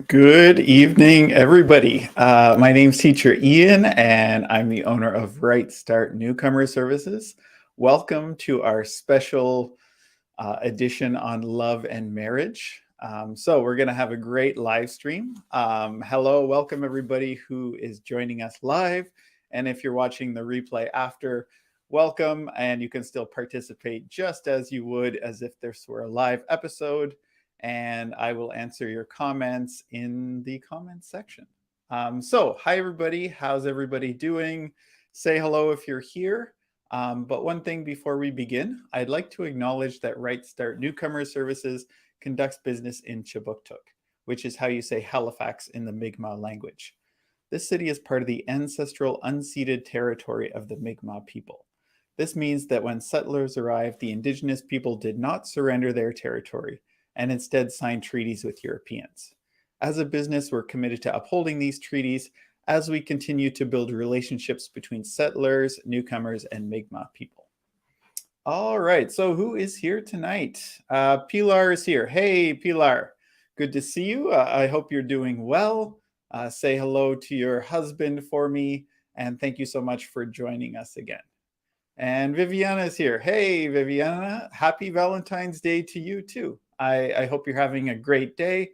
Good evening, everybody. My name's Teacher Ian, and I'm the owner of Right Start Newcomer Services. Welcome to our special edition on love and marriage. So we're going to have a great live stream. Hello, welcome everybody who is joining us live. And if you're watching the replay after, welcome, and you can still participate just as you would as if this were a live episode. And I will answer your comments in the comments section. So hi, everybody. How's everybody doing? Say hello if you're here. But one thing before we begin, I'd like to acknowledge that Right Start Newcomer Services conducts business in Chibuktuk, which is how you say Halifax in the Mi'kmaq language. This city is part of the ancestral unceded territory of the Mi'kmaq people. This means that when settlers arrived, the indigenous people did not surrender their territory and instead signed treaties with Europeans. As a business, we're committed to upholding these treaties as we continue to build relationships between settlers, newcomers, and Mi'kmaq people. All right, so who is here tonight? Pilar is here. Hey, Pilar, good to see you. I hope you're doing well. Say hello to your husband for me, and thank you so much for joining us again. And Viviana is here. Hey, Viviana, happy Valentine's Day to you too. I hope you're having a great day.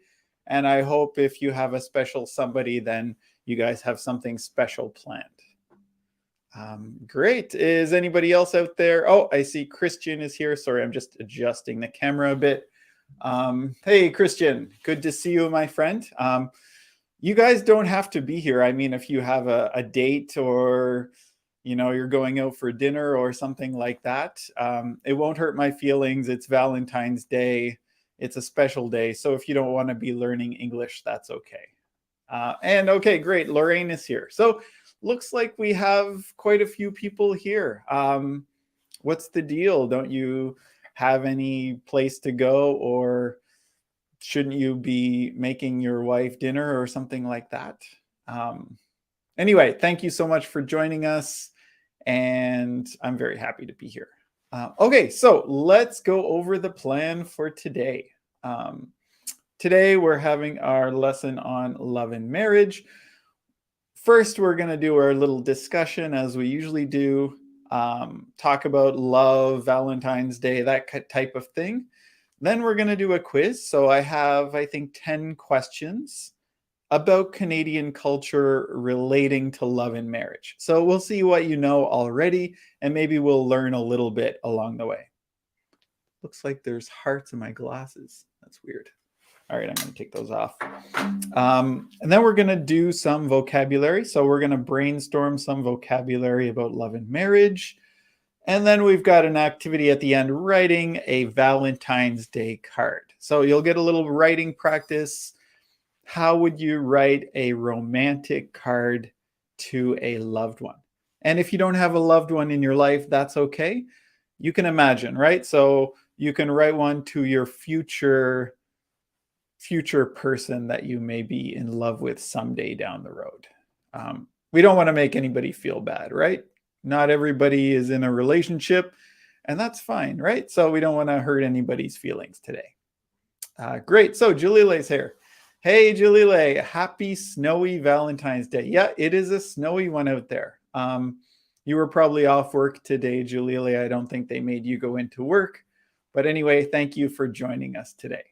And I hope if you have a special somebody, then you guys have something special planned. Great. Is anybody else out there? Oh, I see Christian is here. Sorry, I'm just adjusting the camera a bit. Hey, Christian, good to see you, my friend. You guys don't have to be here. I mean, if you have a date or you're going out for dinner or something like that, it won't hurt my feelings. It's Valentine's Day. It's a special day. So if you don't want to be learning English, that's okay. And okay, great. Lorraine is here. So looks like we have quite a few people here. What's the deal? Don't you have any place to go, or shouldn't you be making your wife dinner or something like that? Anyway, thank you so much for joining us. And I'm very happy to be here. Okay, so let's go over the plan for today. Today we're having our lesson on love and marriage. First, we're going to do our little discussion as we usually do, talk about love, Valentine's Day, that type of thing. Then we're going to do a quiz. So I have, I think, 10 questions about Canadian culture relating to love and marriage. So we'll see what you know already, and maybe we'll learn a little bit along the way. Looks like there's hearts in my glasses. That's weird. All right, I'm going to take those off. And then we're going to do some vocabulary. So we're going to brainstorm some vocabulary about love and marriage. And then we've got an activity at the end, writing a Valentine's Day card. So you'll get a little writing practice. How would you write a romantic card to a loved one? And if you don't have a loved one in your life, that's okay. You can imagine, right? So you can write one to your future person that you may be in love with someday down the road. We don't want to make anybody feel bad, right? Not everybody is in a relationship, and that's fine, right? So we don't want to hurt anybody's feelings today. Great. So Julile's here. Hey, Jalile, happy snowy Valentine's Day. Yeah, it is a snowy one out there. You were probably off work today, Jalile. I don't think they made you go into work. But anyway, thank you for joining us today.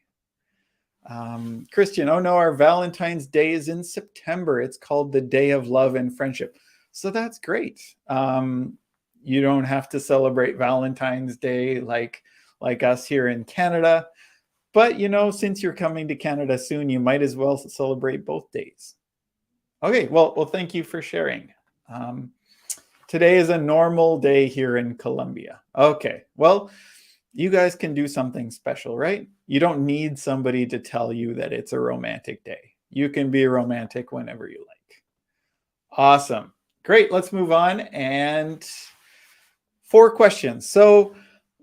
Christian, oh no, our Valentine's Day is in September. It's called the Day of Love and Friendship. So that's great. You don't have to celebrate Valentine's Day like us here in Canada. But, since you're coming to Canada soon, you might as well celebrate both days. Okay, well, thank you for sharing. Today is a normal day here in Colombia. Okay, well, you guys can do something special, right? You don't need somebody to tell you that it's a romantic day. You can be romantic whenever you like. Awesome. Great, let's move on. And 4 questions. So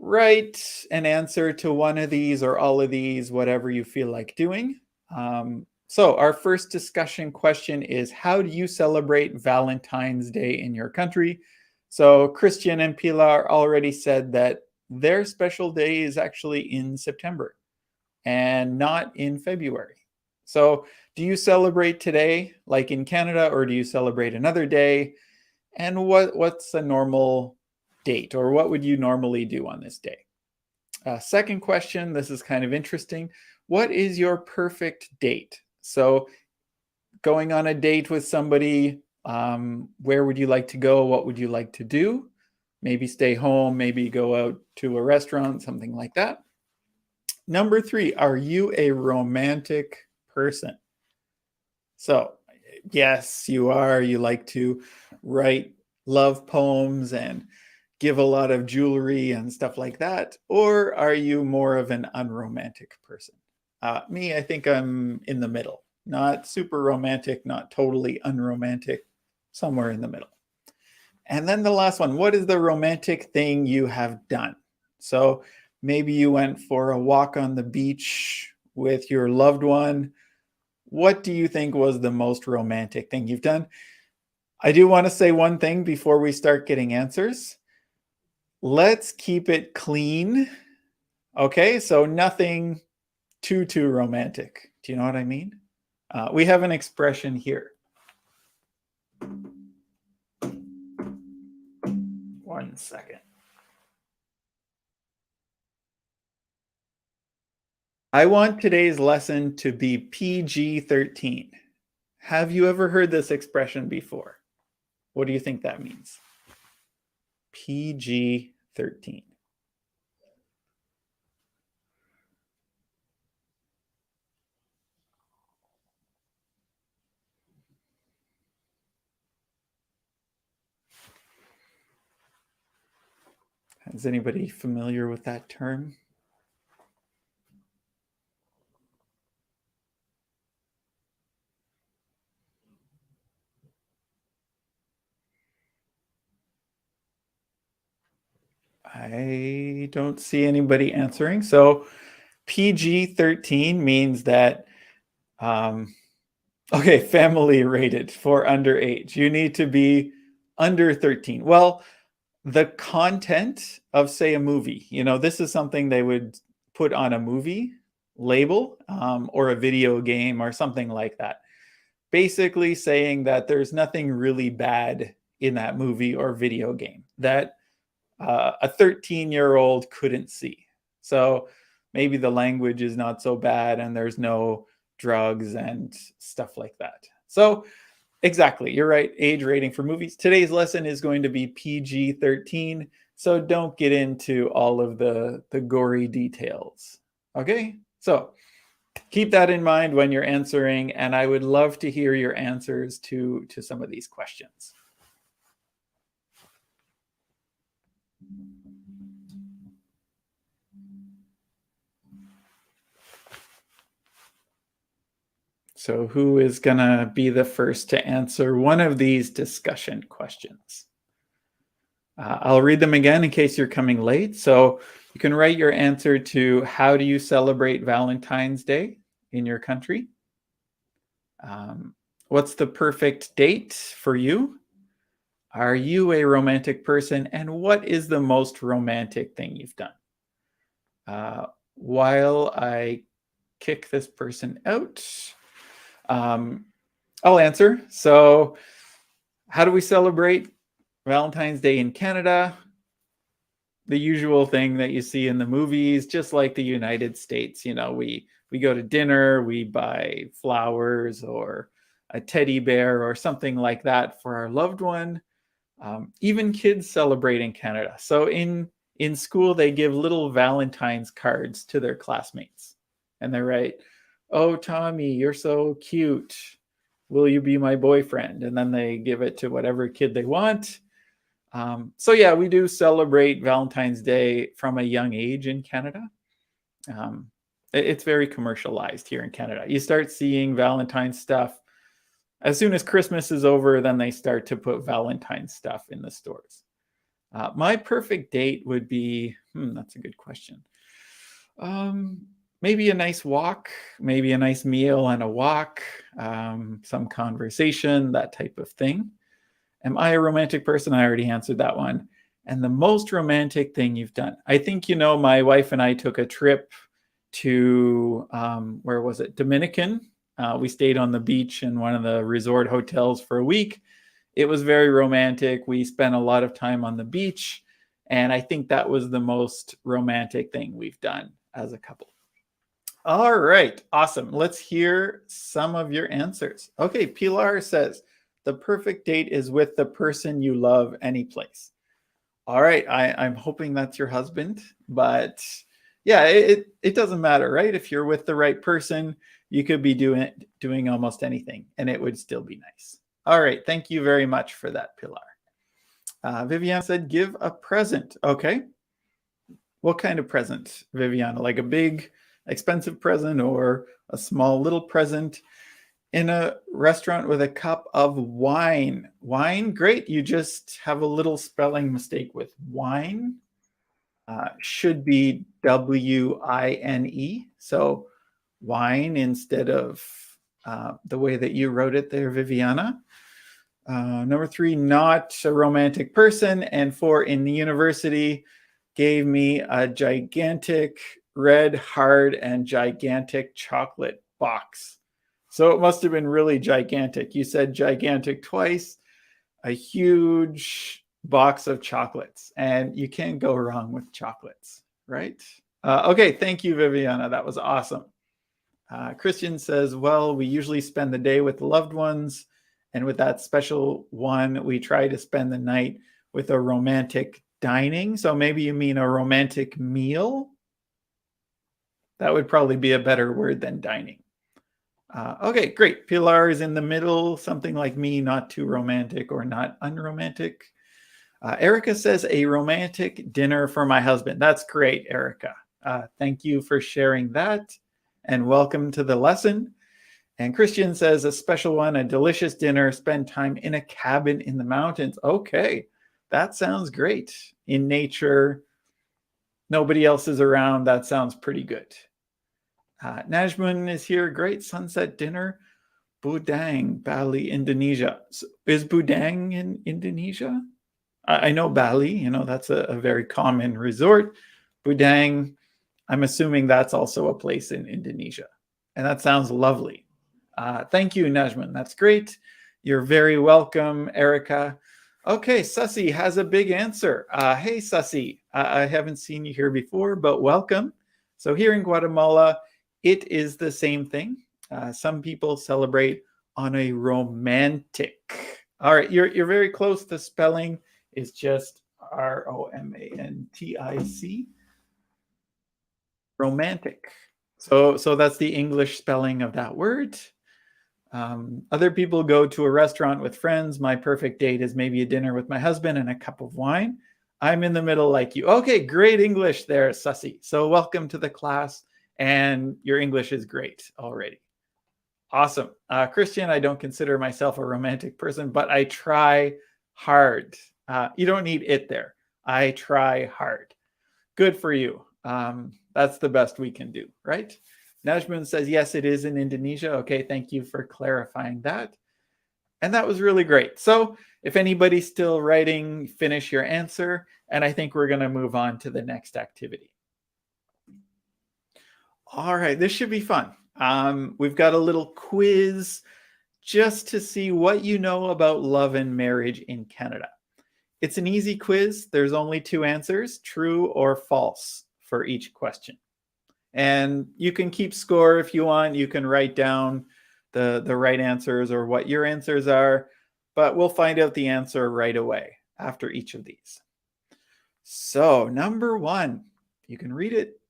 write an answer to one of these or all of these, whatever you feel like doing. So our first discussion question is, how do you celebrate Valentine's Day in your country? So Christian and Pilar already said that their special day is actually in September and not in February. So do you celebrate today, like in Canada, or do you celebrate another day? And what's a normal date, or what would you normally do on this day? Second question, this is kind of interesting. What is your perfect date? So going on a date with somebody, where would you like to go? What would you like to do? Maybe stay home, maybe go out to a restaurant, something like that. Number 3, are you a romantic person? So yes, you are. You like to write love poems and give a lot of jewelry and stuff like that? Or are you more of an unromantic person? Me, I think I'm in the middle. Not super romantic, not totally unromantic, somewhere in the middle. And then the last one, what is the romantic thing you have done? So maybe you went for a walk on the beach with your loved one. What do you think was the most romantic thing you've done? I do want to say one thing before we start getting answers. Let's keep it clean. Okay, so nothing too romantic. Do you know what I mean? We have an expression here. 1 second. I want today's lesson to be PG-13. Have you ever heard this expression before? What do you think that means? PG-13. Is anybody familiar with that term? I don't see anybody answering. So PG-13 means that, okay, family rated for underage. You need to be under 13. Well, the content of, say, a movie, this is something they would put on a movie label, or a video game or something like that. Basically saying that there's nothing really bad in that movie or video game that a 13-year-old couldn't see. So maybe the language is not so bad and there's no drugs and stuff like that. So exactly, you're right. Age rating for movies. Today's lesson is going to be PG-13, so don't get into all of the gory details. Okay, so keep that in mind when you're answering, and I would love to hear your answers to some of these questions. So who is going to be the first to answer one of these discussion questions? I'll read them again in case you're coming late. So you can write your answer to, how do you celebrate Valentine's Day in your country? What's the perfect date for you? Are you a romantic person? And what is the most romantic thing you've done? While I kick this person out, I'll answer. So how do we celebrate Valentine's Day in Canada? The usual thing that you see in the movies, just like the United States. We go to dinner, we buy flowers or a teddy bear or something like that for our loved one. Even kids celebrate in Canada. So in school, they give little Valentine's cards to their classmates. And they write, "Oh, Tommy, you're so cute. Will you be my boyfriend?" And then they give it to whatever kid they want. So yeah, we do celebrate Valentine's Day from a young age in Canada. It's very commercialized here in Canada. You start seeing Valentine's stuff as soon as Christmas is over. Then they start to put Valentine's stuff in the stores. My perfect date would be, that's a good question. Maybe a nice walk, maybe a nice meal and a walk, some conversation, that type of thing. Am I a romantic person? I already answered that one. And the most romantic thing you've done? I think, my wife and I took a trip to, where was it? Dominican We stayed on the beach in one of the resort hotels for a week. It was very romantic. We spent a lot of time on the beach, and I think that was the most romantic thing we've done as a couple. All right, awesome. Let's hear some of your answers. Okay, Pilar says, the perfect date is with the person you love any place. All right, I'm hoping that's your husband, but yeah, it doesn't matter, right? If you're with the right person, you could be doing almost anything, and it would still be nice. All right, thank you very much for that, Pilar. Viviana said, give a present. Okay. What kind of present, Viviana? Like a big, expensive present or a small little present? In a restaurant with a cup of wine. Wine, great. You just have a little spelling mistake with wine. Should be W-I-N-E. So wine instead of the way that you wrote it there, Viviana. Number 3, not a romantic person. And 4, in the university, gave me a gigantic red, hard, and gigantic chocolate box. So it must have been really gigantic. You said gigantic twice, a huge box of chocolates. And you can't go wrong with chocolates, right? Okay, thank you, Viviana. That was awesome. Christian says, well, we usually spend the day with loved ones. And with that special one, we try to spend the night with a romantic dining. So maybe you mean a romantic meal? That would probably be a better word than dining. Okay, great. Pilar is in the middle, something like me, not too romantic or not unromantic. Erica says, a romantic dinner for my husband. That's great, Erica. Thank you for sharing that, and welcome to the lesson. And Christian says, a special one, a delicious dinner, spend time in a cabin in the mountains. Okay, that sounds great. In nature, nobody else is around. That sounds pretty good. Najmun is here. Great sunset dinner. Budang, Bali, Indonesia. So is Budang in Indonesia? I know Bali, that's a very common resort. Budang, I'm assuming that's also a place in Indonesia. And that sounds lovely. Thank you, Najmun. That's great. You're very welcome, Erica. Okay, Sussy has a big answer. Hey, Sussy. I haven't seen you here before, but welcome. So here in Guatemala, it is the same thing. Some people celebrate on a romantic. All right, you're very close. The spelling is just R-O-M-A-N-T-I-C. Romantic. So that's the English spelling of that word. Other people go to a restaurant with friends. My perfect date is maybe a dinner with my husband and a cup of wine. I'm in the middle like you. Okay, great English there, Sussy. So welcome to the class. And your English is great already. Awesome. Christian, I don't consider myself a romantic person, but I try hard. You don't need it there. I try hard. Good for you. That's the best we can do, right? Najmun says, yes, it is in Indonesia. Okay, thank you for clarifying that. And that was really great. So if anybody's still writing, finish your answer. And I think we're going to move on to the next activity. All right, this should be fun. We've got a little quiz just to see what you know about love and marriage in Canada. It's an easy quiz. There's only 2 answers, true or false, for each question. And you can keep score if you want. You can write down the right answers or what your answers are, but we'll find out the answer right away after each of these. So number 1, you can read it,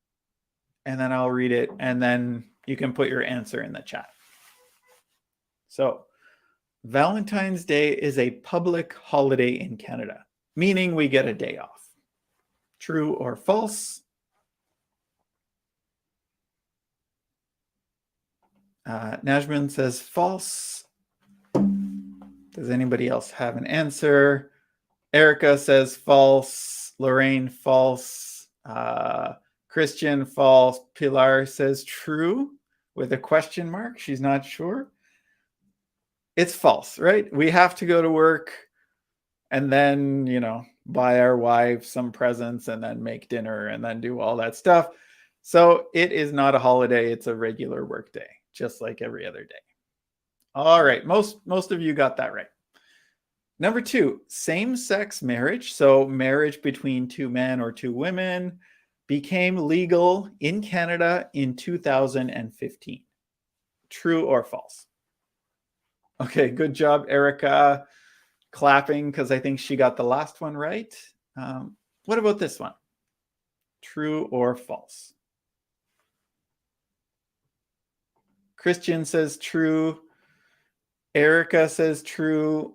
and then I'll read it, and then you can put your answer in the chat. So Valentine's Day is a public holiday in Canada, meaning we get a day off. True or false? Najmun says false. Does anybody else have an answer? Erica says false. Lorraine, false. Christian, false. Pilar says true with a question mark. She's not sure. It's false, right? We have to go to work and then, buy our wives some presents and then make dinner and then do all that stuff. So it is not a holiday. It's a regular work day. just like every other day. All right, most of you got that right. Number 2, same-sex marriage, so marriage between two men or two women, became legal in Canada in 2015. True or false? Okay, good job, Erica. Clapping because I think she got the last one right. What about this one? True or false? Christian says true. Erica says true.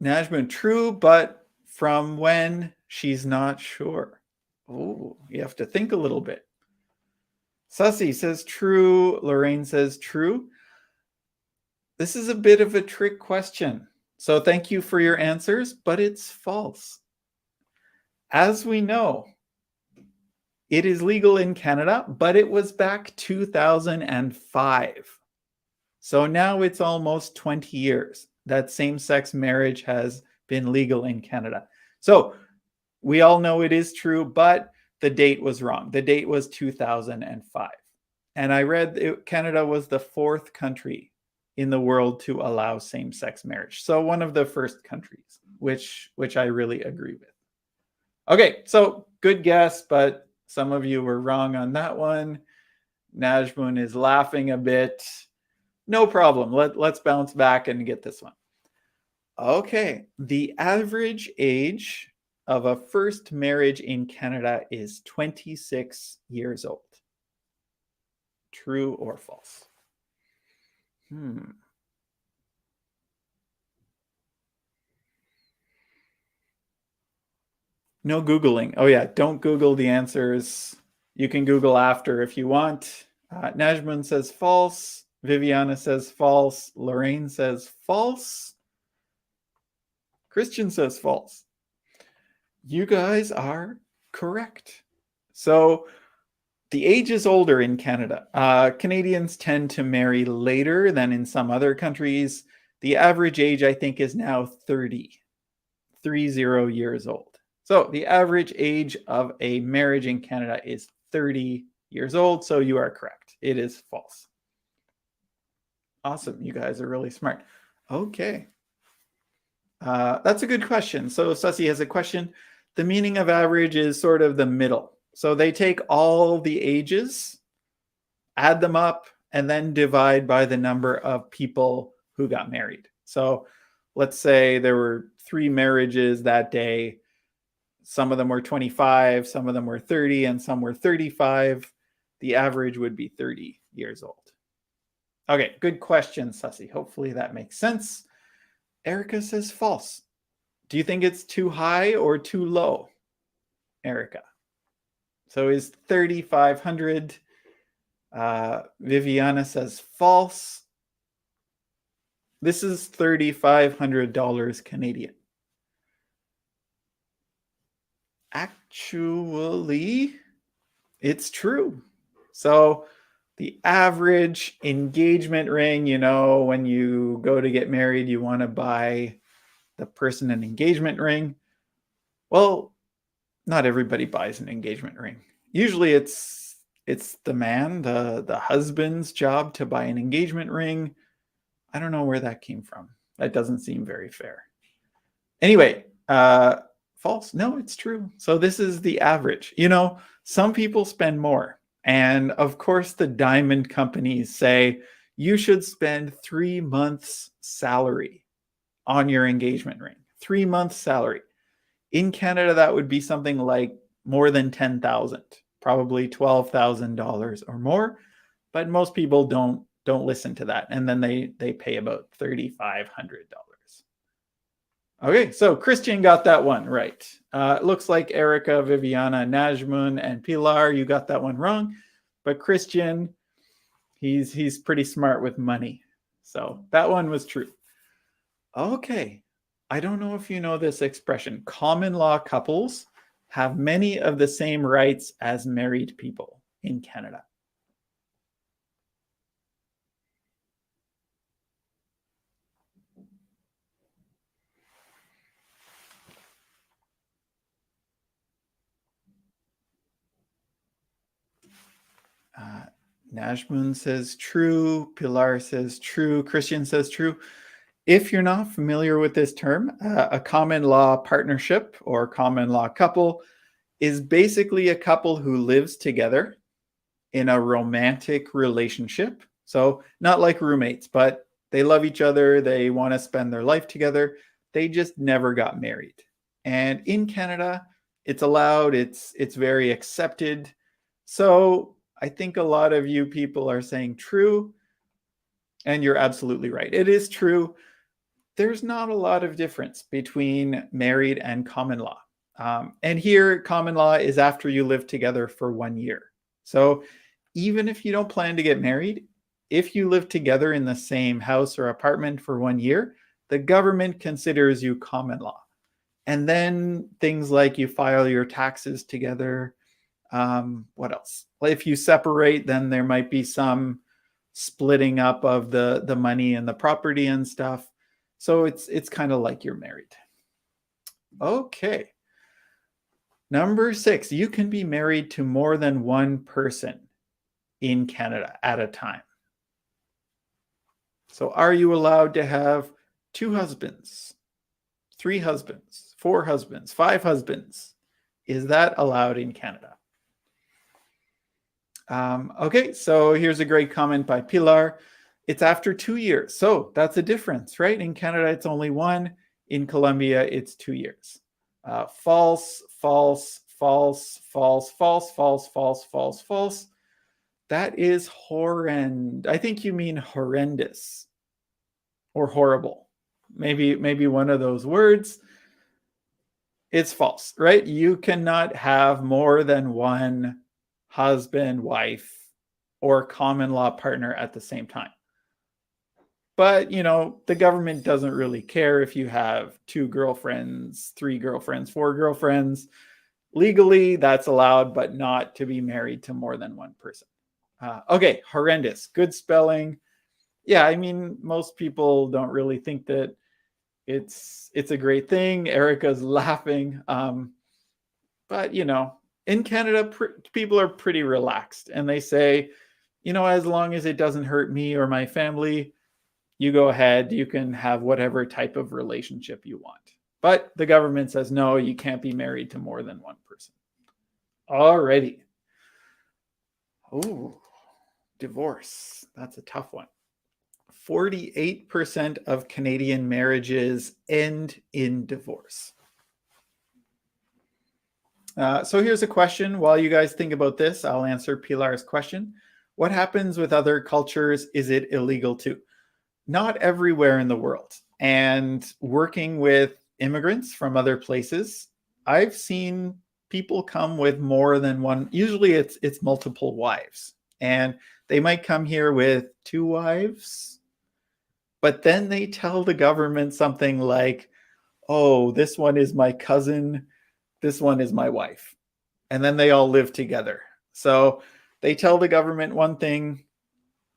Najma, true, but from when? She's not sure. Oh, you have to think a little bit. Sussy says true. Lorraine says true. This is a bit of a trick question. So thank you for your answers, but it's false. As we know, it is legal in Canada, but it was back 2005. So now it's almost 20 years that same-sex marriage has been legal in Canada. So we all know it is true, but the date was wrong. The date was 2005. And I read Canada was the 4th country in the world to allow same-sex marriage. So one of the first countries, which I really agree with. Okay, so good guess, but some of you were wrong on that one. Najmun is laughing a bit. No problem. Let's bounce back and get this one. Okay, the average age of a first marriage in Canada is 26 years old. True or false? No Googling. Oh yeah, don't Google the answers. You can Google after if you want. Najmun says false. Viviana says false. Lorraine says false. Christian says false. You guys are correct. So the age is older in Canada. Canadians tend to marry later than in some other countries. The average age, I think, is now 30 years old. So the average age of a marriage in Canada is 30 years old. So you are correct. It is false. Awesome. You guys are really smart. Okay. That's a good question. So Sussy has a question. The meaning of average is sort of the middle. So they take all the ages, add them up, and then divide by the number of people who got married. So let's say there were 3 marriages that day. Some of them were 25, some of them were 30, and some were 35. The average would be 30 years old. Okay, good question, Sussy. Hopefully that makes sense. Erica says false. Do you think it's too high or too low, Erica? So is 3,500. Viviana says false. This is $3,500 Canadian. Actually, it's true. So the average engagement ring, you know, when you go to get married, you want to buy the person an engagement ring. Well, not everybody buys an engagement ring. Usually it's the man, the husband's job to buy an engagement ring. I don't know where that came from. That doesn't seem very fair. Anyway, false. No, it's true. So this is the average. You know, some people spend more. And of course, the diamond companies say you should spend 3 months' salary on your engagement ring. 3 months' salary. In Canada, that would be something like more than $10,000, probably $12,000 or more. But most people don't listen to that, and then they pay about $3,500. Okay, so Christian got that one right. It looks like Erica, Viviana, Najmun, and Pilar, you got that one wrong. But Christian, he's pretty smart with money. So that one was true. Okay, I don't know if you know this expression. Common law couples have many of the same rights as married people in Canada. Najmun says true. Pilar says true. Christian says true. If you're not familiar with this term, a common law partnership or common law couple is basically a couple who lives together in a romantic relationship. So not like roommates, but they love each other. They want to spend their life together. They just never got married. And in Canada, it's allowed. It's very accepted. So I think a lot of you people are saying true, and you're absolutely right. It is true. There's not a lot of difference between married and common law. And here, common law is after you live together for 1 year. So even if you don't plan to get married, if you live together in the same house or apartment for 1 year, the government considers you common law. And then things like you file your taxes together. What else? Well, if you separate, then there might be some splitting up of the money and the property and stuff. So it's kind of like you're married. Okay. Number 6, you can be married to more than one person in Canada at a time. So are you allowed to have 2 husbands, 3 husbands, 4 husbands, 5 husbands? Is that allowed in Canada? Okay, so here's a great comment by Pilar. It's after 2 years. So that's a difference, right? In Canada, it's only 1. In Colombia, it's 2 years. False, false, false, false, false, false, false, false, false. That is horrendous. I think you mean horrendous or horrible. Maybe one of those words. It's false, right? You cannot have more than one husband, wife, or common law partner at the same time. But, the government doesn't really care if you have 2 girlfriends, 3 girlfriends, 4 girlfriends. Legally, that's allowed, but not to be married to more than one person. Okay, horrendous. Good spelling. Yeah, I mean, most people don't really think that it's a great thing. Erica's laughing. But, in Canada, people are pretty relaxed. And they say, as long as it doesn't hurt me or my family, you go ahead. You can have whatever type of relationship you want. But the government says, no, you can't be married to more than one person. Alrighty. Oh, divorce. That's a tough one. 48% of Canadian marriages end in divorce. So here's a question. While you guys think about this, I'll answer Pilar's question. What happens with other cultures? Is it illegal too? Not everywhere in the world. And working with immigrants from other places, I've seen people come with more than one. Usually it's multiple wives. And they might come here with 2 wives, but then they tell the government something like, oh, this one is my cousin, this one is my wife. And then they all live together. So they tell the government one thing,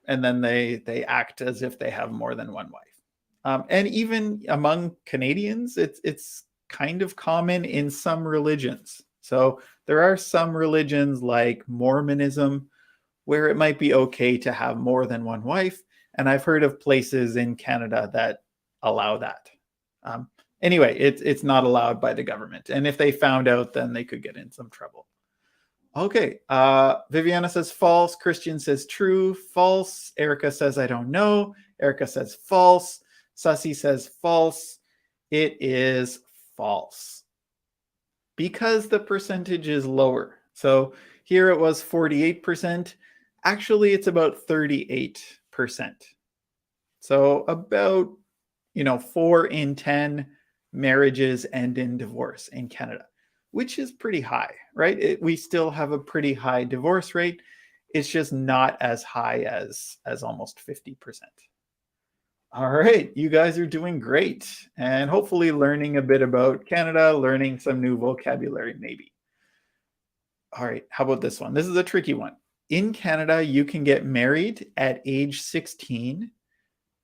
and then they act as if they have more than one wife. And even among Canadians, it's kind of common in some religions. So there are some religions like Mormonism where it might be okay to have more than one wife. And I've heard of places in Canada that allow that. Anyway, it's not allowed by the government. And if they found out, then they could get in some trouble. Okay, Viviana says false. Christian says true. False. Erica says I don't know. Erica says false. Sussy says false. It is false because the percentage is lower. So here it was 48%. Actually, it's about 38%. So about 4 in 10 marriages end in divorce in Canada, which is pretty high, right? We still have a pretty high divorce rate. It's just not as high as almost 50%. All right, you guys are doing great. And hopefully learning a bit about Canada, learning some new vocabulary maybe. All right, how about this one? This is a tricky one. In Canada, you can get married at age 16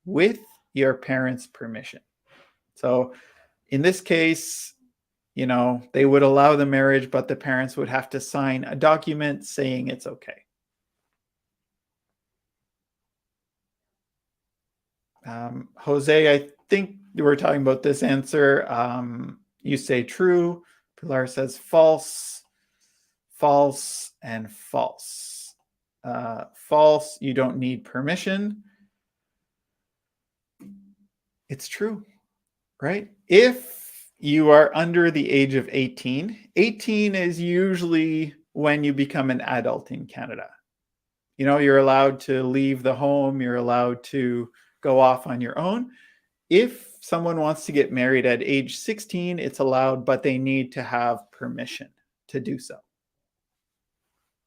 with your parents' permission. So in this case, they would allow the marriage, but the parents would have to sign a document saying it's okay. Jose, I think we're talking about this answer. You say true. Pilar says false, false, and false. False, you don't need permission. It's true, right? If you are under the age of 18, 18 is usually when you become an adult in Canada. You know, you're allowed to leave the home, you're allowed to go off on your own. If someone wants to get married at age 16, it's allowed, but they need to have permission to do so.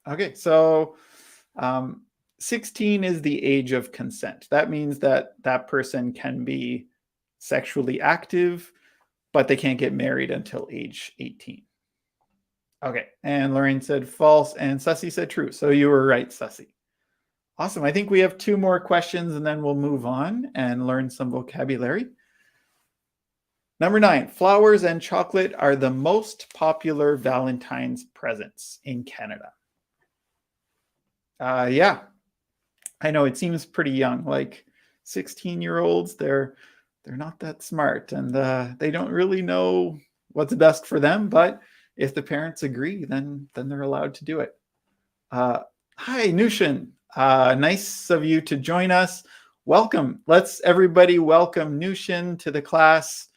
Okay, so 16 is the age of consent. That means that that person can be sexually active, but they can't get married until age 18. Okay, and Lorraine said false, and Sussy said true. So you were right, Sussy. Awesome. I think we have 2 more questions, and then we'll move on and learn some vocabulary. Number 9, flowers and chocolate are the most popular Valentine's presents in Canada. Yeah, I know it seems pretty young. Like 16-year-olds, they're not that smart, and they don't really know what's best for them. But if the parents agree, then they're allowed to do it. Hi, Nushin. Nice of you to join us. Welcome. Let's everybody welcome Nushin to the class.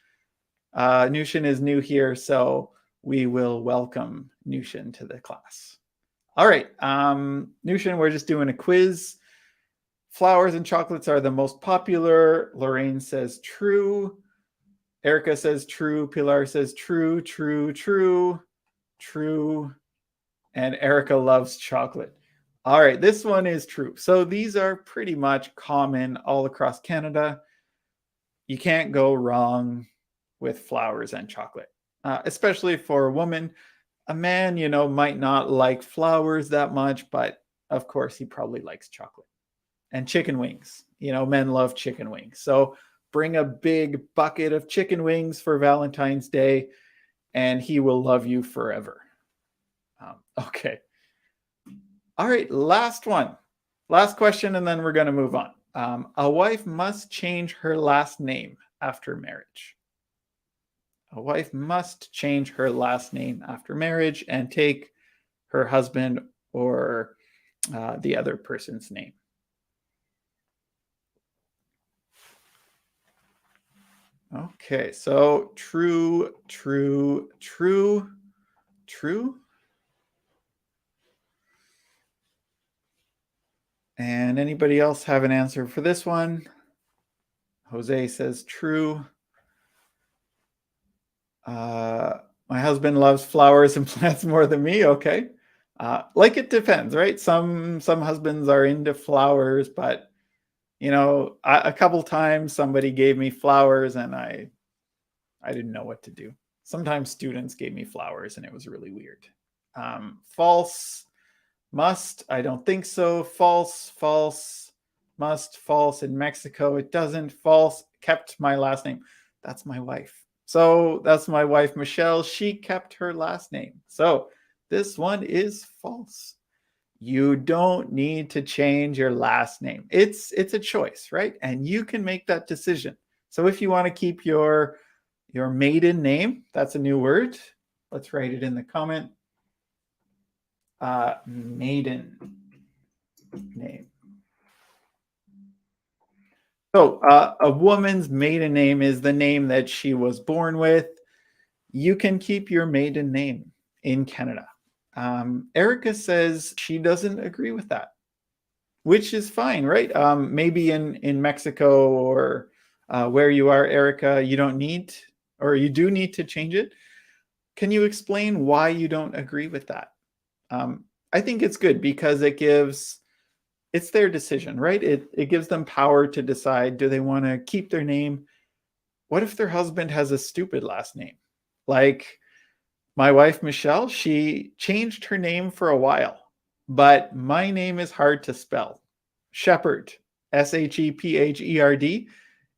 Nushin is new here, so we will welcome Nushin to the class. All right, Nushin, we're just doing a quiz. Flowers and chocolates are the most popular. Lorraine says true. Erica says true. Pilar says true, true, true, true. And Erica loves chocolate. All right, this one is true. So these are pretty much common all across Canada. You can't go wrong with flowers and chocolate, especially for a woman. A man, you know, might not like flowers that much, but of course he probably likes chocolate. And chicken wings. You know, men love chicken wings. So bring a big bucket of chicken wings for Valentine's Day, and he will love you forever. Okay. All right, last one. Last question, and then we're going to move on. A wife must change her last name after marriage. A wife must change her last name after marriage and take her husband or the other person's name. Okay, so true, true, true, true. And anybody else have an answer for this one? Jose says true. My husband loves flowers and plants more than me. Okay. Like it depends, right? Some husbands are into flowers, but you know, a couple times somebody gave me flowers and I didn't know what to do. Sometimes students gave me flowers and it was really weird. False, must, I don't think so. False, false, must, false. In Mexico, it doesn't. False, kept my last name. That's my wife. So that's my wife, Michelle. She kept her last name. So this one is false. You don't need to change your last name. It's a choice, right? And you can make that decision. So if you want to keep your maiden name, that's a new word. Let's write it in the comment. Maiden name. So a woman's maiden name is the name that she was born with. You can keep your maiden name in Canada. Erica says she doesn't agree with that, which is fine, right? Maybe in Mexico or where you are, Erica, you don't need, or you do need to change it. Can you explain why you don't agree with that? I think it's good because it's their decision, right? It gives them power to decide, do they want to keep their name? What if their husband has a stupid last name? Like my wife, Michelle, she changed her name for a while, but my name is hard to spell. Shepherd, Shepherd.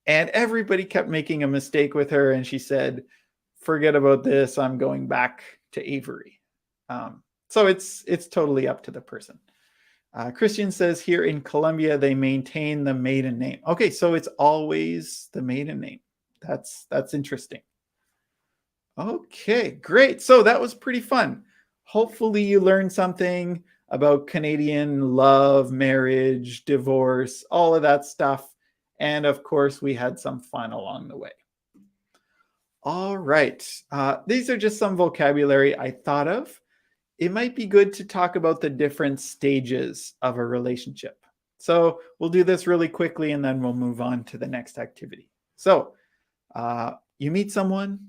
And everybody kept making a mistake with her. And she said, forget about this. I'm going back to Avery. So it's totally up to the person. Christian says here in Colombia, they maintain the maiden name. Okay, so it's always the maiden name. That's interesting. Okay, great. So that was pretty fun. Hopefully you learned something about Canadian love, marriage, divorce, all of that stuff. And of course, we had some fun along the way. All right. These are just some vocabulary I thought of. It might be good to talk about the different stages of a relationship. So we'll do this really quickly and then we'll move on to the next activity. So you meet someone,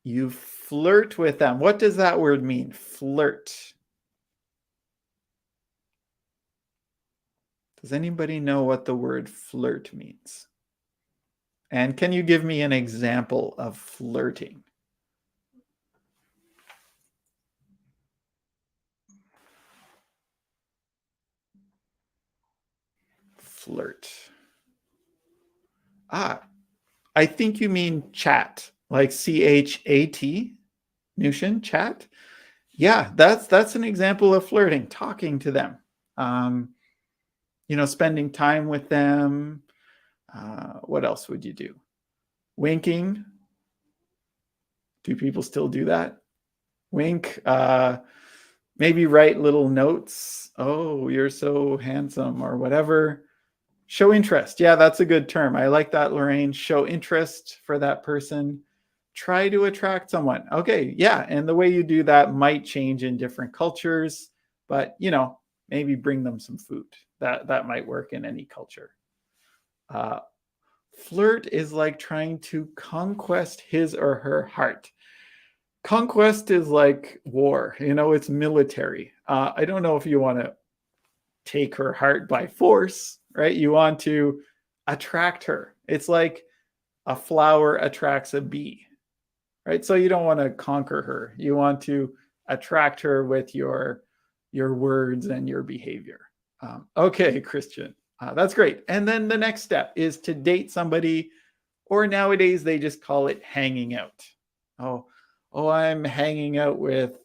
you flirt with them. What does that word mean? Flirt. Does anybody know what the word flirt means? And can you give me an example of flirting? Flirt. I think you mean chat, like CHAT, Nushin, chat. Yeah, that's an example of flirting, talking to them. Spending time with them. What else would you do? Winking. Do people still do that? Wink. Maybe write little notes. Oh, you're so handsome or whatever. Show interest. Yeah, that's a good term. I like that, Lorraine. Show interest for that person. Try to attract someone. Okay, yeah. And the way you do that might change in different cultures, but maybe bring them some food. That might work in any culture. Flirt is like trying to conquest his or her heart. Conquest is like war, it's military. I don't know if you want to take her heart by force, right? You want to attract her. It's like a flower attracts a bee, right? So you don't want to conquer her. You want to attract her with your words and your behavior. Okay, Christian, that's great. And then the next step is to date somebody, or nowadays they just call it hanging out. Oh, I'm hanging out with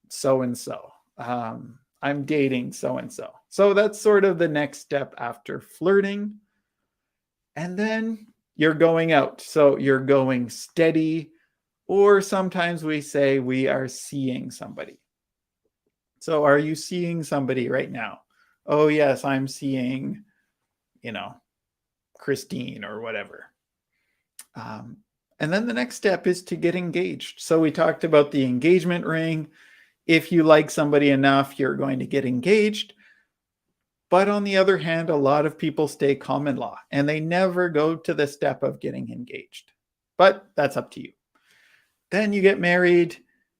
so-and-so. I'm dating so-and-so. So that's sort of the next step after flirting. And then you're going out. So you're going steady, or sometimes we say we are seeing somebody. So are you seeing somebody right now? Oh, yes, I'm seeing, Christine or whatever. And then the next step is to get engaged. So we talked about the engagement ring. If you like somebody enough, you're going to get engaged. But on the other hand, a lot of people stay common law and they never go to the step of getting engaged. But that's up to you. Then you get married.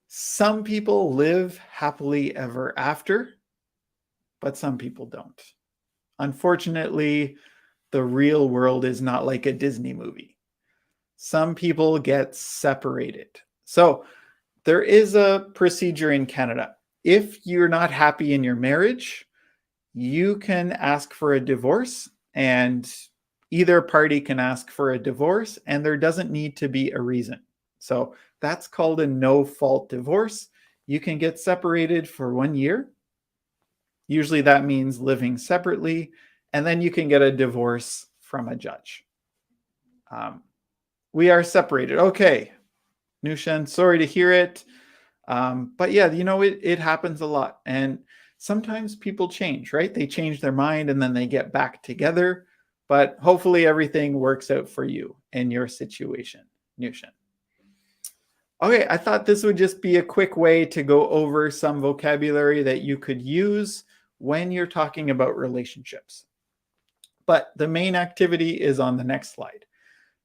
Some people live happily ever after, but some people don't. Unfortunately, the real world is not like a Disney movie. Some people get separated. So there is a procedure in Canada. If you're not happy in your marriage, you can ask for a divorce, and either party can ask for a divorce, and there doesn't need to be a reason. So that's called a no-fault divorce. You can get separated for 1 year. Usually that means living separately, and then you can get a divorce from a judge. We are separated. Okay, Nushan, sorry to hear it. But yeah, it happens a lot. And sometimes people change, right? They change their mind and then they get back together. But hopefully everything works out for you in your situation, Nushan. Okay, I thought this would just be a quick way to go over some vocabulary that you could use when you're talking about relationships. But the main activity is on the next slide.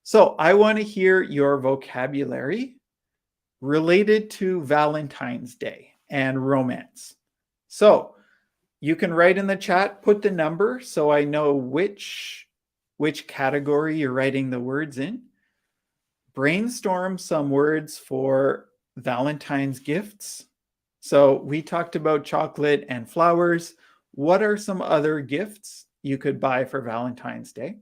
So I want to hear your vocabulary related to Valentine's Day and romance. So you can write in the chat, put the number so I know which category you're writing the words in. Brainstorm some words for Valentine's gifts. So we talked about chocolate and flowers. What are some other gifts you could buy for Valentine's Day?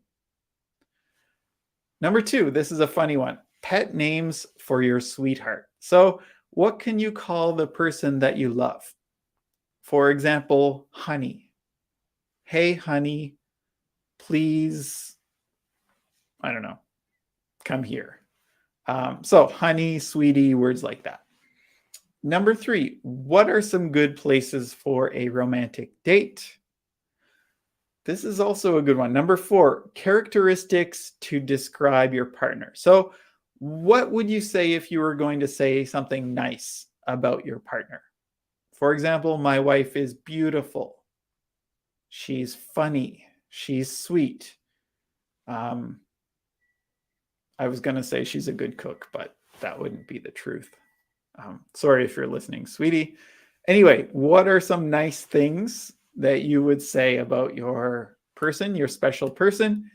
Number 2, this is a funny one. Pet names for your sweetheart. So what can you call the person that you love? For example, honey. Hey, honey, please, I don't know, come here. So honey, sweetie, words like that. Number 3, what are some good places for a romantic date? This is also a good one. Number 4, characteristics to describe your partner. So what would you say if you were going to say something nice about your partner? For example, my wife is beautiful. She's funny. She's sweet. I was going to say she's a good cook, but that wouldn't be the truth. Sorry if you're listening, sweetie. Anyway, what are some nice things that you would say about your person, your special person?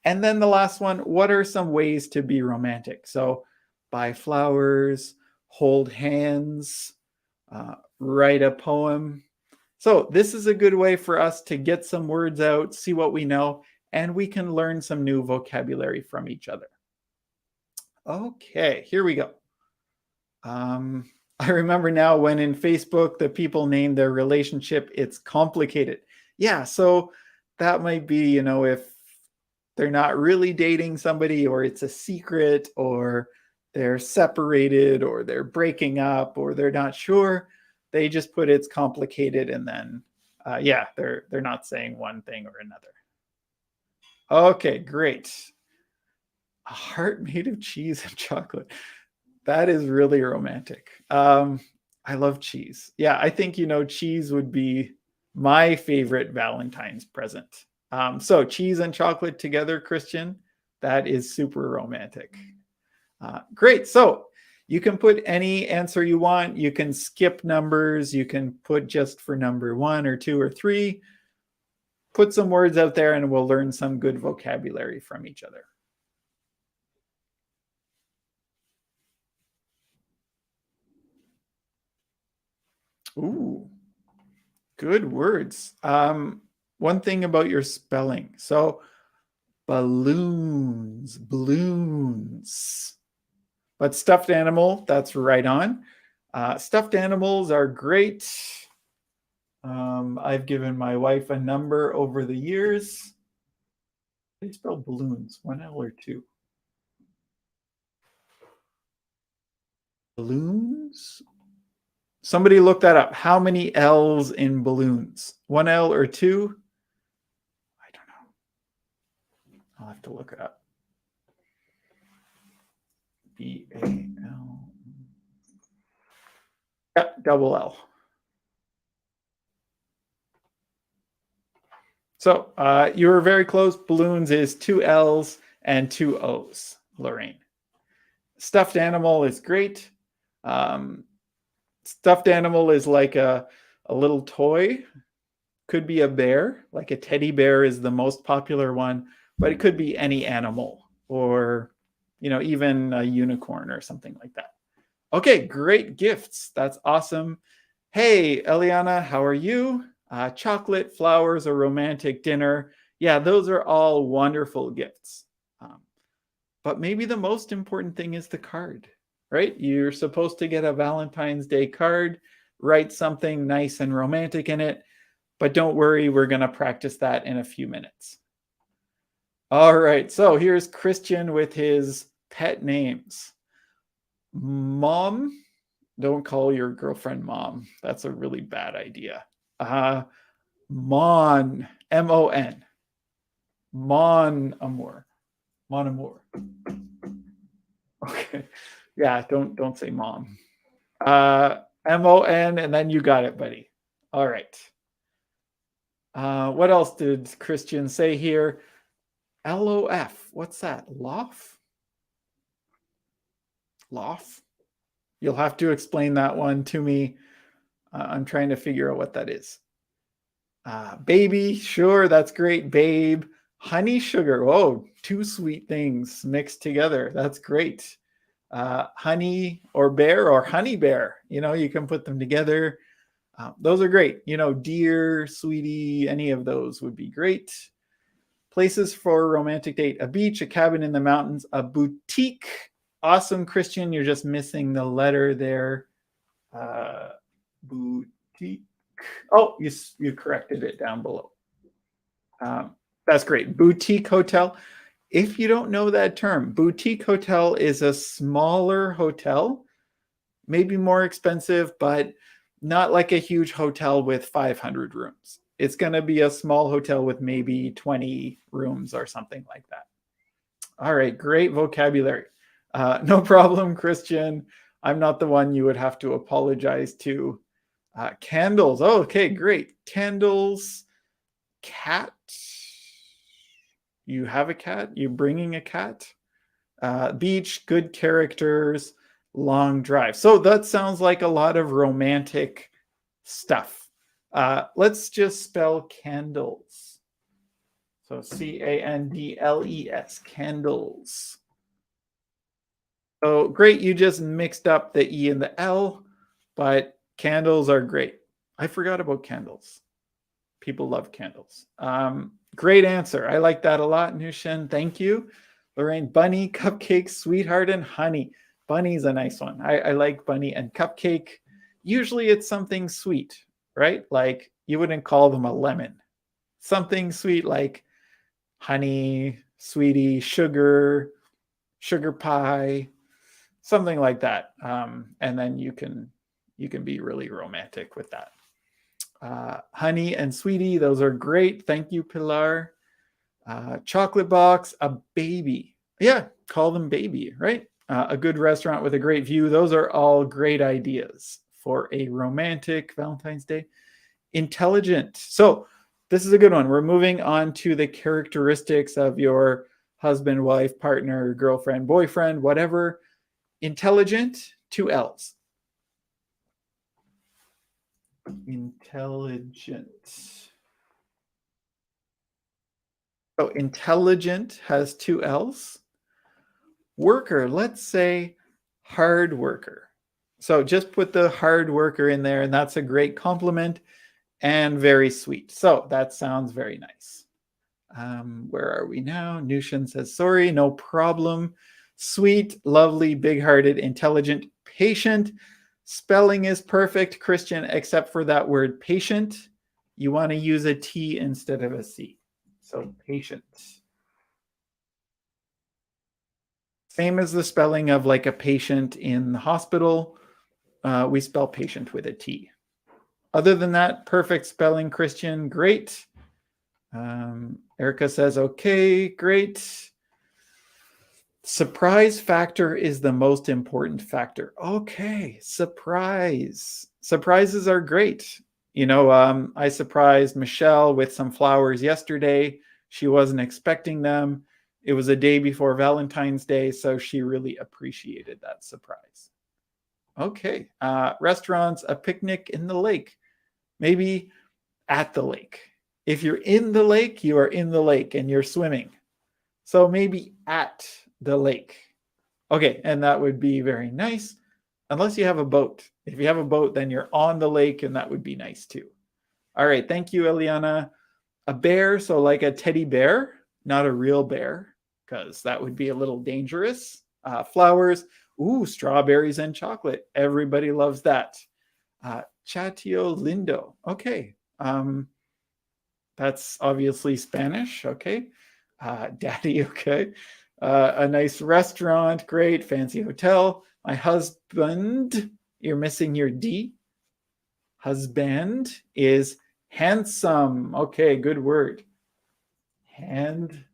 And then the last one, what are some ways to be romantic? So buy flowers, hold hands, write a poem. So this is a good way for us to get some words out, see what we know, and we can learn some new vocabulary from each other. Okay, here we go. I remember now when in Facebook, the people named their relationship, it's complicated. Yeah, so that might be, you know, if they're not really dating somebody, or it's a secret, or they're separated, or they're breaking up, or they're not sure, they just put it's complicated, and then, yeah, they're not saying one thing or another. Okay, great. A heart made of cheese and chocolate. That is really romantic. I love cheese. Yeah, I think, you know, cheese would be my favorite Valentine's present. So cheese and chocolate together, Christian, that is super romantic. Great. So you can put any answer you want. You can skip numbers. You can put just for number 1 or 2 or 3. Put some words out there and we'll learn some good vocabulary from each other. Ooh, good words. One thing about your spelling. So balloons, balloons. But stuffed animal, that's right on. Stuffed animals are great. I've given my wife a number over the years. They spell balloons, 1 L or 2? Balloons? Somebody look that up. How many L's in balloons? 1 L or 2? I don't know. I'll have to look it up. B-A-L. Yeah, double L. So you were very close. Balloons is 2 L's and 2 O's, Lorraine. Stuffed animal is great. Stuffed animal is like a little toy. Could be a bear, like a teddy bear is the most popular one, but it could be any animal, or, you know, even a unicorn or something like that. Okay, great gifts. That's awesome. Hey, Eliana, how are you? Chocolate, flowers, a romantic dinner. Yeah, those are all wonderful gifts. But maybe the most important thing is the card, right? You're supposed to get a Valentine's Day card, write something nice and romantic in it, but don't worry, we're going to practice that in a few minutes. All right, so here's Christian with his pet names. Mom, don't call your girlfriend mom. That's a really bad idea. Mon, M-O-N. Mon amour. Mon amour. Okay. Yeah, don't say mom. M-O-N, and then you got it, buddy. All right. What else did Christian say here? L-O-F. What's that? Lof? Lof? You'll have to explain that one to me. I'm trying to figure out what that is. Baby, sure, that's great. Babe. Honey, sugar. Oh, 2 sweet things mixed together. That's great. Honey or bear or honey bear. You know, you can put them together. Those are great. You know, dear, sweetie, any of those would be great. Places for a romantic date: a beach, a cabin in the mountains, a boutique. Awesome, Christian. You're just missing the letter there. Boutique. Oh, you corrected it down below. That's great. Boutique hotel. If you don't know that term, boutique hotel is a smaller hotel, maybe more expensive, but not like a huge hotel with 500 rooms. It's going to be a small hotel with maybe 20 rooms or something like that. All right, great vocabulary. No problem, Christian. I'm not the one you would have to apologize to. Candles. Oh, okay, great. Candles. Cat. You have a cat? You bringing a cat? Beach, good characters, long drive. So that sounds like a lot of romantic stuff. Let's just spell candles. So Candles, candles. So great, you just mixed up the E and the L, but candles are great. I forgot about candles. People love candles. Great answer. I like that a lot, Nushin. Thank you. Lorraine, bunny, cupcake, sweetheart, and honey. Bunny's a nice one. I like bunny and cupcake. Usually it's something sweet, right? Like you wouldn't call them a lemon. Something sweet like honey, sweetie, sugar, sugar pie, something like that. And then you can be really romantic with that. Honey and sweetie, those are great. Thank you, Pilar. Chocolate box, a baby. Yeah, call them baby, right? A good restaurant with a great view. Those are all great ideas for a romantic Valentine's Day. Intelligent. So this is a good one. We're moving on to the characteristics of your husband, wife, partner, girlfriend, boyfriend, whatever. Intelligent, 2 L's. Intelligent. So intelligent has 2 L's. Worker, let's say hard worker. So just put the hard worker in there, and that's a great compliment and very sweet. So that sounds very nice. Where are we now? Nushin says, sorry, no problem. Sweet, lovely, big-hearted, intelligent, patient. Spelling is perfect, Christian, except for that word patient. You want to use a T instead of a C. So patient. Same as the spelling of like a patient in the hospital. We spell patient with a T. Other than that, perfect spelling, Christian. Great. Erica says, okay, great. Surprise factor is the most important factor. Okay, surprise. Surprises are great. You know, I surprised Michelle with some flowers yesterday. She wasn't expecting them. It was a day before Valentine's Day, so she really appreciated that surprise. Okay, restaurants, a picnic in the lake. Maybe at the lake. If you're in the lake, you are in the lake and you're swimming. So maybe at the lake. Okay, and that would be very nice, unless you have a boat. If you have a boat, then you're on the lake, and that would be nice too. All right, thank you, Eliana. A bear, so like a teddy bear, not a real bear, because that would be a little dangerous. Flowers, ooh, strawberries and chocolate. Everybody loves that. Chatio lindo. Okay, that's obviously Spanish. Okay, daddy. Okay. A nice restaurant, great, fancy hotel. My husband, you're missing your D. Husband is handsome. Okay, good word. Handsome.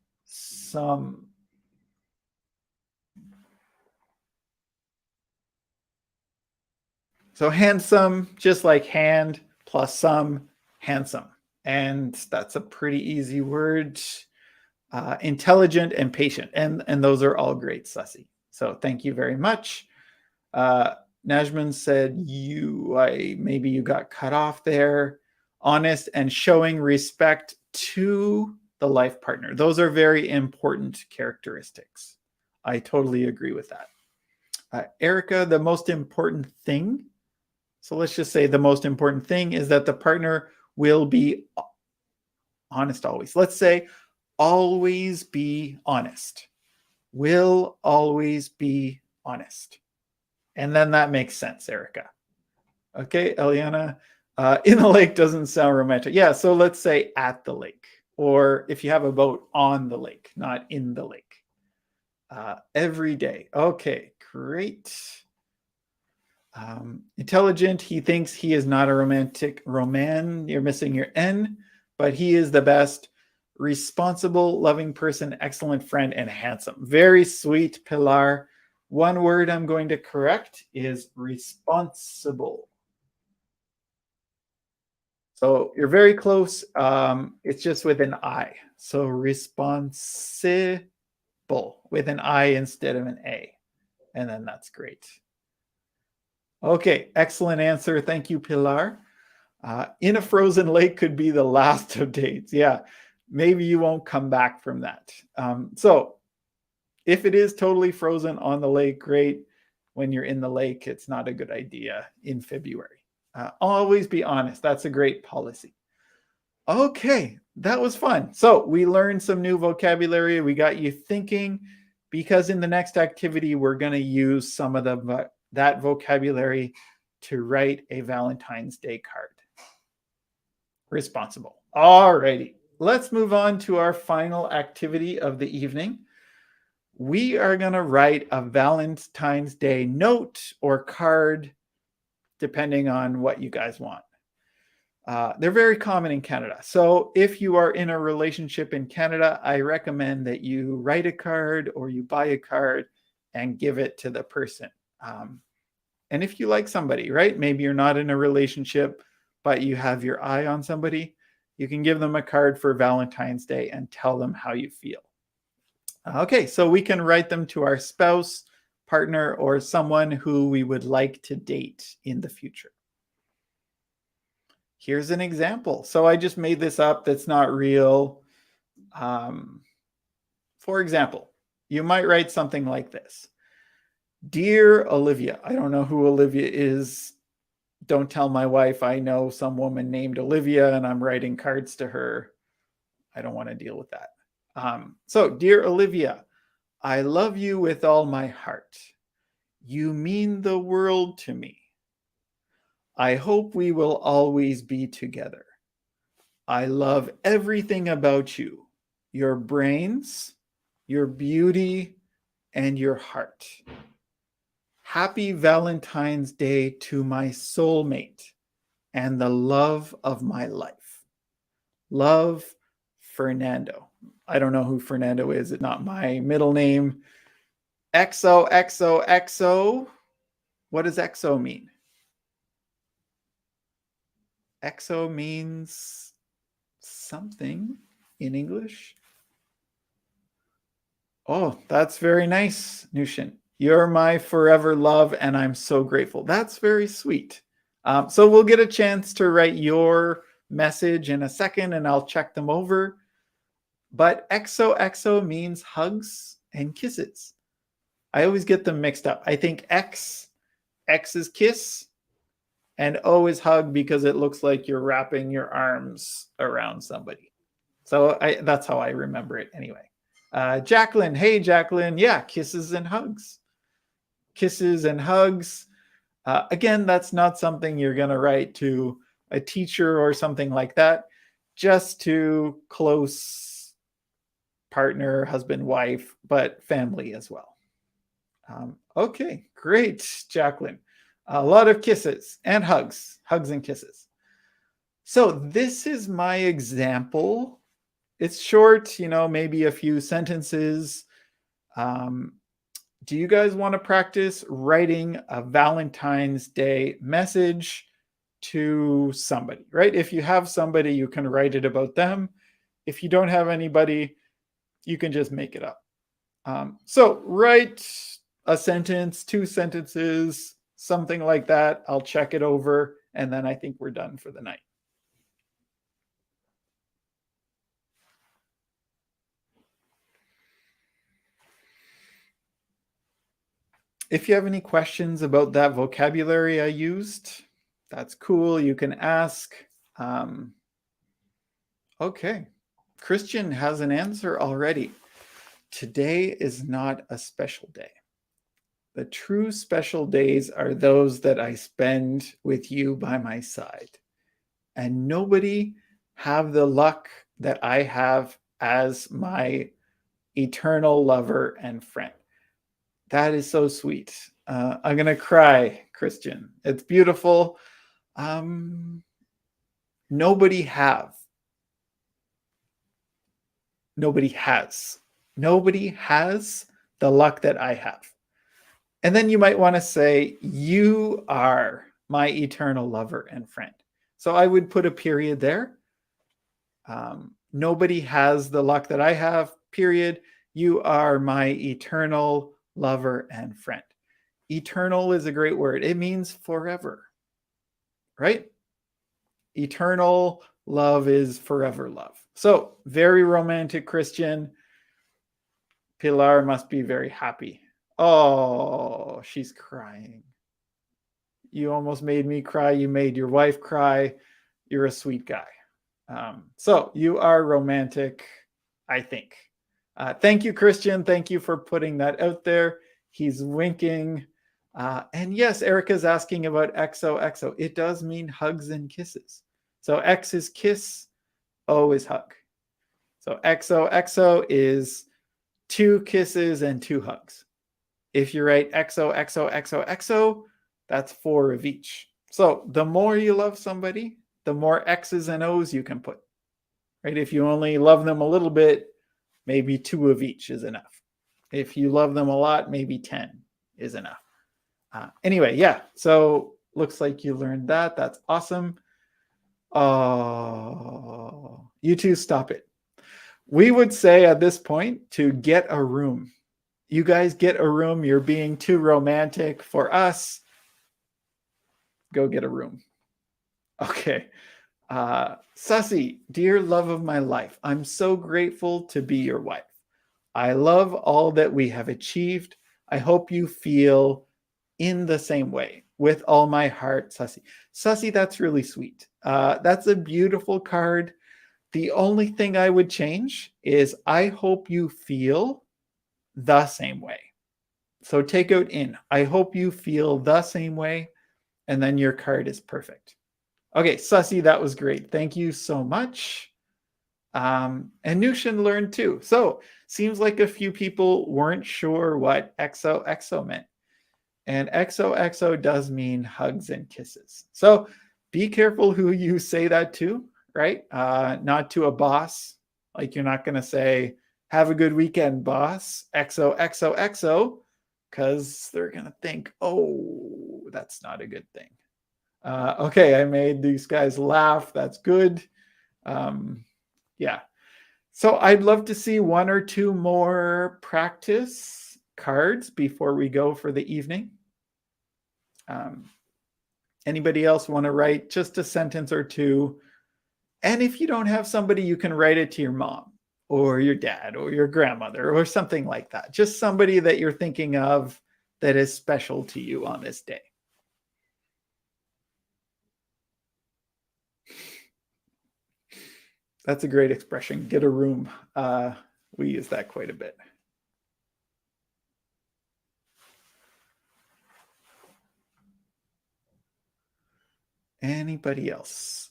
So handsome, just like hand plus some, handsome. And that's a pretty easy word. Intelligent and patient, and those are all great, Sussy. So thank you very much. Najman said maybe you got cut off there. Honest and showing respect to the life partner. Those are very important characteristics. I totally agree with that. Erica, the most important thing. So let's just say the most important thing is that the partner will be honest always. Let's say always be honest. Will always be honest. And then that makes sense, Erica. Okay, Eliana. In the lake doesn't sound romantic. Yeah, so let's say at the lake, or if you have a boat on the lake, not in the lake. Every day. Okay, great. Intelligent, he thinks he is not a romantic roman. You're missing your N, but he is the best. Responsible, loving person, excellent friend, and handsome. Very sweet, Pilar. One word I'm going to correct is responsible. So you're very close. It's just with an I. So responsible with an I instead of an A. And then that's great. Okay, excellent answer. Thank you, Pilar. In a frozen lake could be the last of dates. Yeah, maybe you won't come back from that. So if it is totally frozen on the lake, great. When you're in the lake, it's not a good idea in February. Always be honest. That's a great policy. Okay, that was fun. So we learned some new vocabulary. We got you thinking, because in the next activity, we're going to use some of that vocabulary to write a Valentine's Day card. Responsible. All righty. Let's move on to our final activity of the evening. We are going to write a Valentine's Day note or card, depending on what you guys want. They're very common in Canada. So if you are in a relationship in Canada, I recommend that you write a card or you buy a card and give it to the person. And if you like somebody, right? Maybe you're not in a relationship, but you have your eye on somebody, you can give them a card for Valentine's Day and tell them how you feel. Okay, so we can write them to our spouse, partner, or someone who we would like to date in the future. Here's an example. So I just made this up. That's not real. For example, you might write something like this. Dear Olivia, I don't know who Olivia is. Don't tell my wife I know some woman named Olivia and I'm writing cards to her. I don't want to deal with that. So, dear Olivia, I love you with all my heart. You mean the world to me. I hope we will always be together. I love everything about you, your brains, your beauty, and your heart. Happy Valentine's Day to my soulmate and the love of my life. Love, Fernando. I don't know who Fernando is. It's not my middle name. XOXOXO. What does XO mean? XO means something in English. Oh, that's very nice, Nushin. You're my forever love, and I'm so grateful. That's very sweet. So we'll get a chance to write your message in a second, and I'll check them over. But XOXO means hugs and kisses. I always get them mixed up. I think X is kiss, and O is hug because it looks like you're wrapping your arms around somebody. So that's how I remember it anyway. Jacqueline, hey Jacqueline, yeah, kisses and hugs. Kisses and hugs. Again, that's not something you're going to write to a teacher or something like that, just to close partner, husband, wife, but family as well. Okay, great, Jacqueline. A lot of kisses and hugs and kisses. So this is my example. It's short, maybe a few sentences. Do you guys want to practice writing a Valentine's Day message to somebody, right? If you have somebody, you can write it about them. If you don't have anybody, you can just make it up. So write a sentence, 2 sentences, something like that. I'll check it over, and then I think we're done for the night. If you have any questions about that vocabulary I used, that's cool. You can ask. Okay. Christian has an answer already. Today is not a special day. The true special days are those that I spend with you by my side. and nobody have the luck that I have as my eternal lover and friend. That is so sweet. I'm going to cry, Christian. It's beautiful. Nobody have. Nobody has. Nobody has the luck that I have. And then you might want to say, you are my eternal lover and friend. So I would put a period there. Nobody has the luck that I have, period. You are my eternal lover and friend. Eternal is a great word. It means forever, right? Eternal love is forever love. So very romantic, Christian. Pilar must be very happy. Oh, she's crying. You almost made me cry. You made your wife cry. You're a sweet guy. So you are romantic, I think. Thank you, Christian. Thank you for putting that out there. He's winking. And yes, Erica's asking about XOXO. It does mean hugs and kisses. So X is kiss, O is hug. So XOXO is 2 kisses and 2 hugs. If you write XOXOXOXO, that's 4 of each. So the more you love somebody, the more X's and O's you can put. Right? If you only love them a little bit, maybe 2 of each is enough. If you love them a lot, maybe 10 is enough. Anyway, yeah. So looks like you learned that. That's awesome. Oh, you two stop it. We would say at this point to get a room. You guys get a room. You're being too romantic for us. Go get a room. Okay. Sussy, dear love of my life, I'm so grateful to be your wife. I love all that we have achieved. I hope you feel in the same way with all my heart, Sussy. Sussy, that's really sweet. That's a beautiful card. The only thing I would change is I hope you feel the same way. So take out in. I hope you feel the same way. And then your card is perfect. Okay, Sussy, that was great. Thank you so much. And Nushin learned too. So seems like a few people weren't sure what XOXO meant. And XOXO does mean hugs and kisses. So be careful who you say that to, right? Not to a boss. Like you're not going to say, have a good weekend, boss. XOXOXO, because they're going to think, oh, that's not a good thing. Okay, I made these guys laugh. That's good. Yeah. So I'd love to see 1 or 2 more practice cards before we go for the evening. Anybody else want to write just a sentence or 2? And if you don't have somebody, you can write it to your mom or your dad or your grandmother or something like that. Just somebody that you're thinking of that is special to you on this day. That's a great expression. Get a room. We use that quite a bit. Anybody else?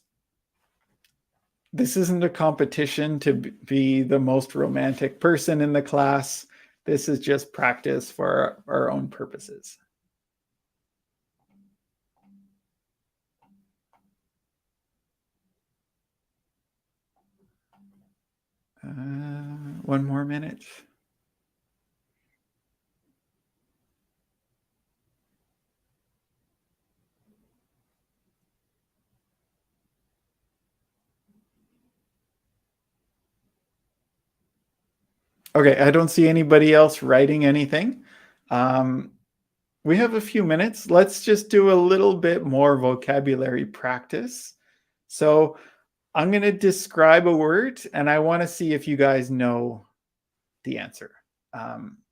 This isn't a competition to be the most romantic person in the class. This is just practice for our own purposes. One more minute. Okay, I don't see anybody else writing anything. We have a few minutes. Let's just do a little bit more vocabulary practice. So I'm going to describe a word, and I want to see if you guys know the answer.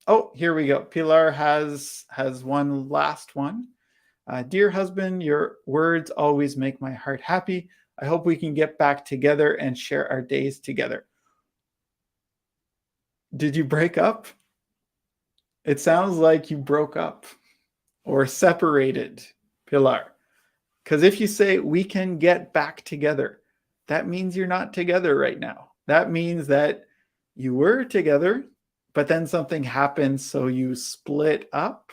Oh, here we go. Pilar has one last one. Dear husband, your words always make my heart happy. I hope we can get back together and share our days together. Did you break up? It sounds like you broke up or separated, Pilar. Because if you say we can get back together, that means you're not together right now. That means that you were together, but then something happened, so you split up,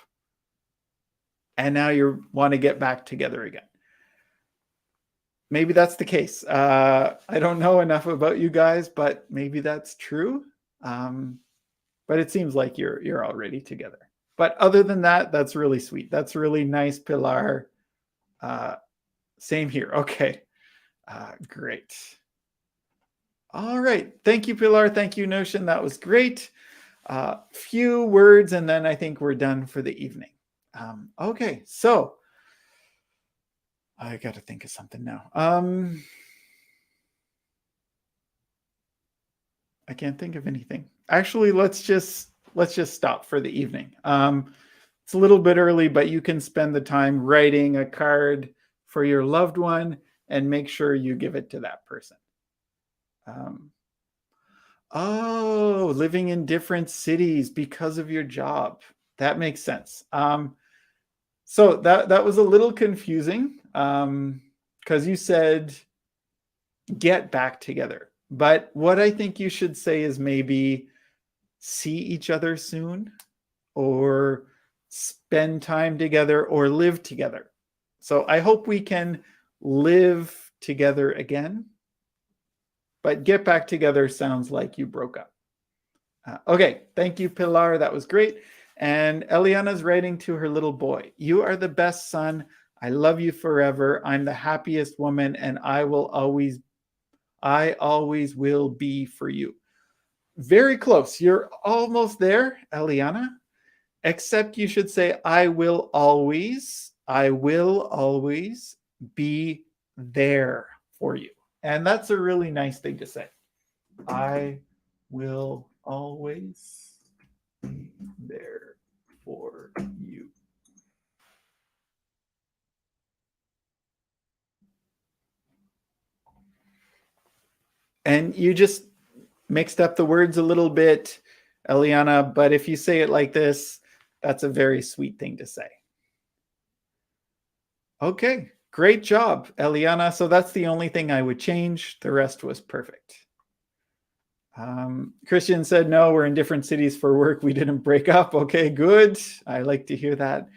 and now you want to get back together again. Maybe that's the case. I don't know enough about you guys, but maybe that's true. But it seems like you're already together. But other than that, that's really sweet. That's really nice, Pilar. Same here. Okay. Great. All right. Thank you, Pilar. Thank you, Notion. That was great. Few words, and then I think we're done for the evening. Okay. So I got to think of something now. I can't think of anything. Actually, let's just stop for the evening. It's a little bit early, but you can spend the time writing a card for your loved one and make sure you give it to that person. Oh, living in different cities because of your job. That makes sense. So that was a little confusing because you said get back together. But what I think you should say is maybe see each other soon, or spend time together, or live together. So I hope we can live together again. But get back together sounds like you broke up. Okay, thank you, Pilar. That was great. And Eliana's writing to her little boy. You are the best son. I love you forever. I'm the happiest woman, and I always will be for you. Very close. You're almost there, Eliana. Except you should say, I will always be there for you. And that's a really nice thing to say. I will always be there for you. And you just mixed up the words a little bit, Eliana, but if you say it like this, that's a very sweet thing to say. Okay, great job, Eliana. So that's the only thing I would change. The rest was perfect. Christian said, no, we're in different cities for work. We didn't break up. Okay, good. I like to hear that.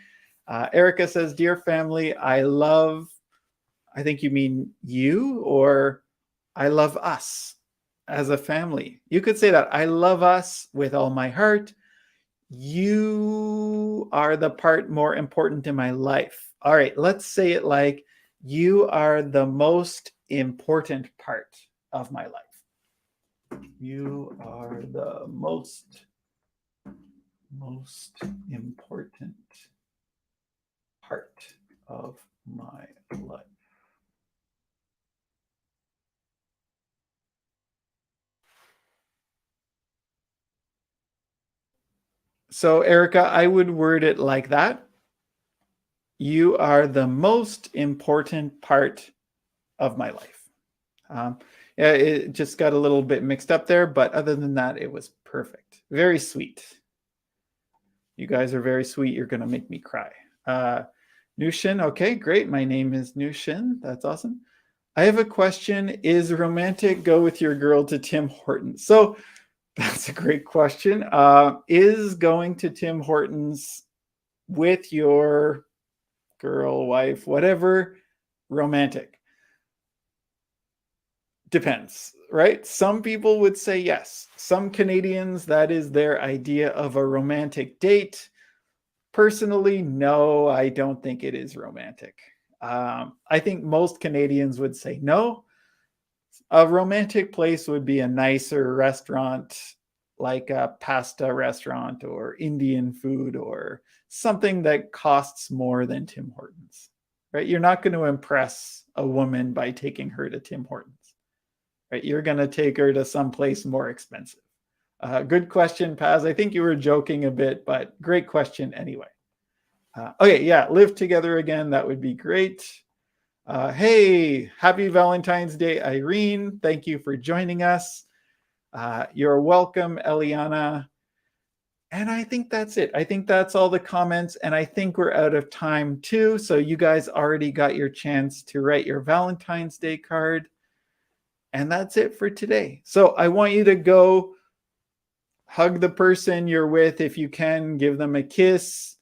Erica says, dear family, I think you mean you, or I love us as a family. You could say that. I love us with all my heart. You are the part more important in my life. All right, let's say it like, you are the most important part of my life. You are the most important part of my life. So, Erica, I would word it like that. You are the most important part of my life. Yeah, it just got a little bit mixed up there, but other than that, it was perfect. Very sweet. You guys are very sweet. You're going to make me cry. Nushin, okay, great. My name is Nushin. That's awesome. I have a question. Is romantic go with your girl to Tim Hortons? So that's a great question. Is going to Tim Hortons with your girl, wife, whatever, romantic? Depends, right? Some people would say yes. Some Canadians, that is their idea of a romantic date. Personally, no, I don't think it is romantic. I think most Canadians would say no. A romantic place would be a nicer restaurant, like a pasta restaurant or Indian food, or something that costs more than Tim Hortons, right? You're not going to impress a woman by taking her to Tim Hortons, right? You're going to take her to someplace more expensive. Good question, Paz. I think you were joking a bit, but great question anyway. Okay, yeah, live together again. That would be great. Hey, happy Valentine's Day, Irene. Thank you for joining us. You're welcome, Eliana. And I think that's it. I think that's all the comments. And I think we're out of time too. So you guys already got your chance to write your Valentine's Day card. And that's it for today. So I want you to go hug the person you're with if you can, give them a kiss.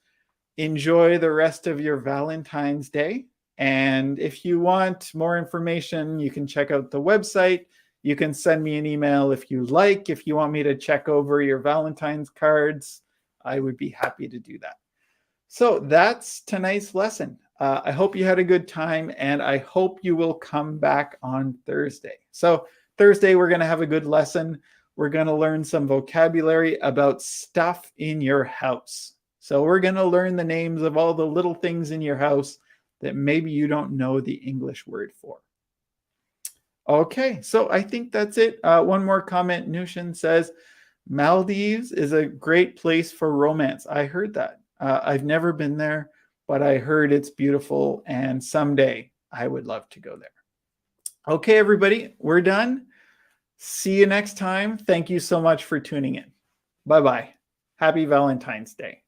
Enjoy the rest of your Valentine's Day. And if you want more information, you can check out the website. You can send me an email if you like. If you want me to check over your Valentine's cards, I would be happy to do that. So that's tonight's lesson. I hope you had a good time, and I hope you will come back on Thursday. So Thursday, we're going to have a good lesson. We're going to learn some vocabulary about stuff in your house. So we're going to learn the names of all the little things in your house that maybe you don't know the English word for. Okay, so I think that's it. One more comment. Nushin says, Maldives is a great place for romance. I heard that. I've never been there, but I heard it's beautiful, and someday I would love to go there. Okay, everybody, we're done. See you next time. Thank you so much for tuning in. Bye-bye. Happy Valentine's Day.